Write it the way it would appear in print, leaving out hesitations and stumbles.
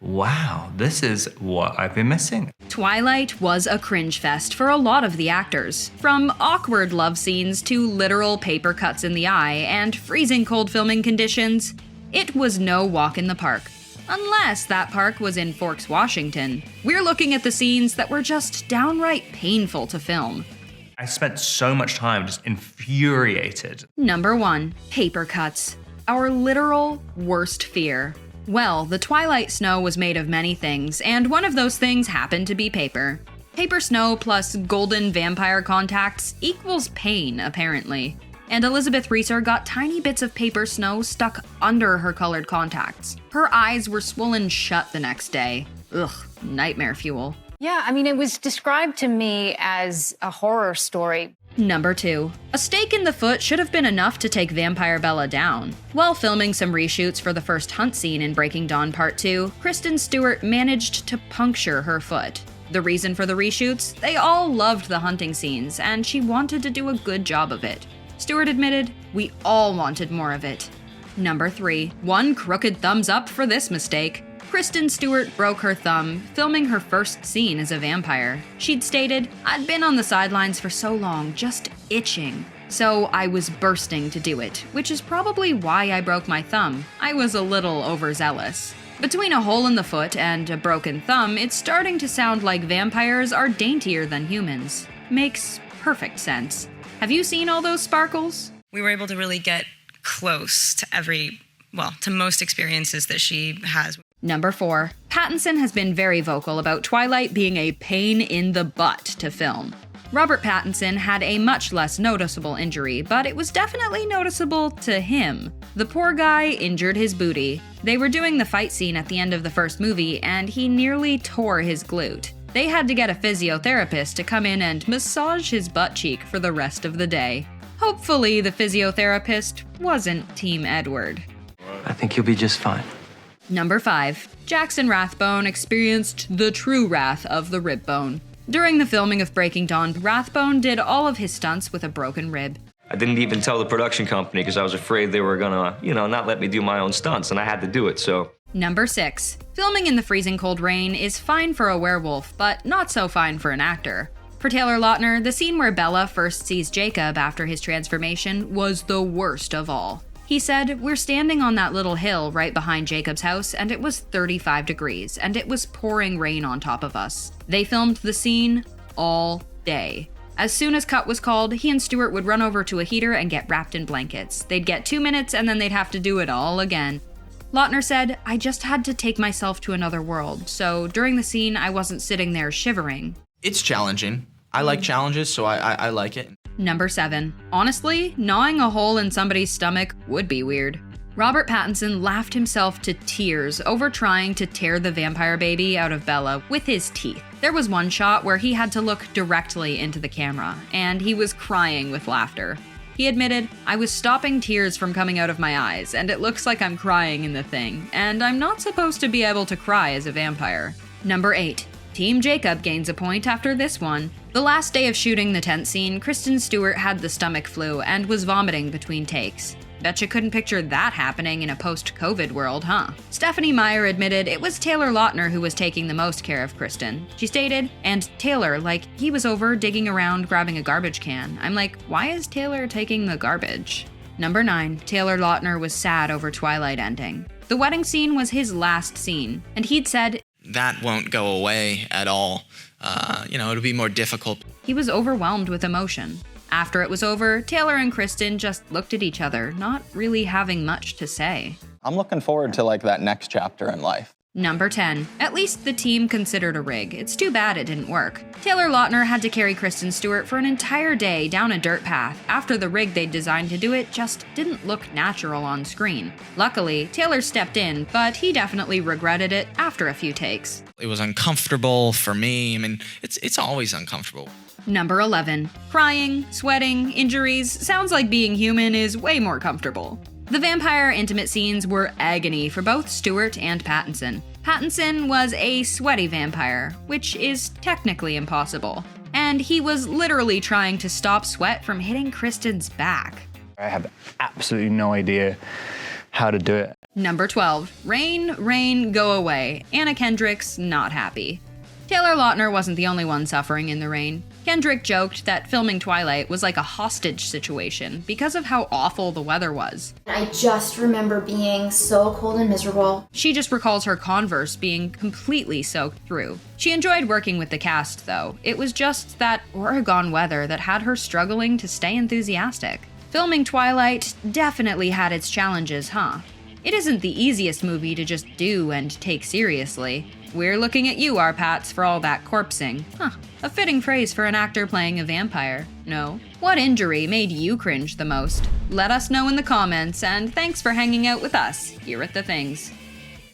Wow, this is what I've been missing. Twilight was a cringe fest for a lot of the actors. From awkward love scenes to literal paper cuts in the eye and freezing cold filming conditions, it was no walk in the park. Unless that park was in Forks, Washington. We're looking at the scenes that were just downright painful to film. I spent so much time just infuriated. Number 1. Paper cuts. Our literal worst fear. Well, the Twilight snow was made of many things, and one of those things happened to be paper. Paper snow plus golden vampire contacts equals pain, apparently. And Elizabeth Reaser got tiny bits of paper snow stuck under her colored contacts. Her eyes were swollen shut the next day. Ugh, nightmare fuel. Yeah, I mean, it was described to me as a horror story. Number 2. A stake in the foot should have been enough to take Vampire Bella down. While filming some reshoots for the first hunt scene in Breaking Dawn Part 2, Kristen Stewart managed to puncture her foot. The reason for the reshoots? They all loved the hunting scenes, and she wanted to do a good job of it. Stewart admitted, "We all wanted more of it." Number 3. One crooked thumbs up for this mistake. Kristen Stewart broke her thumb filming her first scene as a vampire. She'd stated, "I'd been on the sidelines for so long, just itching. So I was bursting to do it, which is probably why I broke my thumb. I was a little overzealous." Between a hole in the foot and a broken thumb, it's starting to sound like vampires are daintier than humans. Makes perfect sense. Have you seen all those sparkles? We were able to really get close to to most experiences that she has. Number 4. Pattinson has been very vocal about Twilight being a pain in the butt to film. Robert Pattinson had a much less noticeable injury, but it was definitely noticeable to him. The poor guy injured his booty. They were doing the fight scene at the end of the first movie, and he nearly tore his glute. They had to get a physiotherapist to come in and massage his butt cheek for the rest of the day. Hopefully, the physiotherapist wasn't Team Edward. I think you'll be just fine. Number 5. Jackson Rathbone experienced the true wrath of the rib bone. During the filming of Breaking Dawn, Rathbone did all of his stunts with a broken rib. I didn't even tell the production company because I was afraid they were gonna, not let me do my own stunts, and I had to do it, so. Number 6. Filming in the freezing cold rain is fine for a werewolf, but not so fine for an actor. For Taylor Lautner, the scene where Bella first sees Jacob after his transformation was the worst of all. He said, "We're standing on that little hill right behind Jacob's house, and it was 35 degrees, and it was pouring rain on top of us. They filmed the scene all day. As soon as cut was called, he and Stewart would run over to a heater and get wrapped in blankets. They'd get 2 minutes, and then they'd have to do it all again." Lautner said, "I just had to take myself to another world, so during the scene, I wasn't sitting there shivering." It's challenging. I like challenges, so I like it. Number 7. Honestly, gnawing a hole in somebody's stomach would be weird. Robert Pattinson laughed himself to tears over trying to tear the vampire baby out of Bella with his teeth. There was one shot where he had to look directly into the camera, and he was crying with laughter. He admitted, "I was stopping tears from coming out of my eyes, and it looks like I'm crying in the thing, and I'm not supposed to be able to cry as a vampire." Number 8. Team Jacob gains a point after this one. The last day of shooting the tent scene, Kristen Stewart had the stomach flu and was vomiting between takes. Bet you couldn't picture that happening in a post-COVID world, huh? Stephanie Meyer admitted it was Taylor Lautner who was taking the most care of Kristen. She stated, "And Taylor, like, he was over digging around grabbing a garbage can. I'm like, why is Taylor taking the garbage?" Number 9. Taylor Lautner was sad over Twilight ending. The wedding scene was his last scene, and he'd said, That won't go away at all. It'll be more difficult. He was overwhelmed with emotion. After it was over, Taylor and Kristen just looked at each other, not really having much to say. I'm looking forward to that next chapter in life. Number 10. At least the team considered a rig. It's too bad it didn't work. Taylor Lautner had to carry Kristen Stewart for an entire day down a dirt path after the rig they'd designed to do it just didn't look natural on screen. Luckily, Taylor stepped in, but he definitely regretted it after a few takes. It was uncomfortable for me. I mean, it's always uncomfortable. Number 11. Crying, sweating, injuries. Sounds like being human is way more comfortable. The vampire intimate scenes were agony for both Stewart and Pattinson. Pattinson was a sweaty vampire, which is technically impossible. And he was literally trying to stop sweat from hitting Kristen's back. I have absolutely no idea how to do it. Number 12. Rain, rain, go away. Anna Kendrick's not happy. Taylor Lautner wasn't the only one suffering in the rain. Kendrick joked that filming Twilight was like a hostage situation because of how awful the weather was. I just remember being so cold and miserable. She just recalls her Converse being completely soaked through. She enjoyed working with the cast, though. It was just that Oregon weather that had her struggling to stay enthusiastic. Filming Twilight definitely had its challenges, huh? It isn't the easiest movie to just do and take seriously. We're looking at you, our Pats, for all that corpsing. Huh, a fitting phrase for an actor playing a vampire, no? What injury made you cringe the most? Let us know in the comments, and thanks for hanging out with us here at The Things.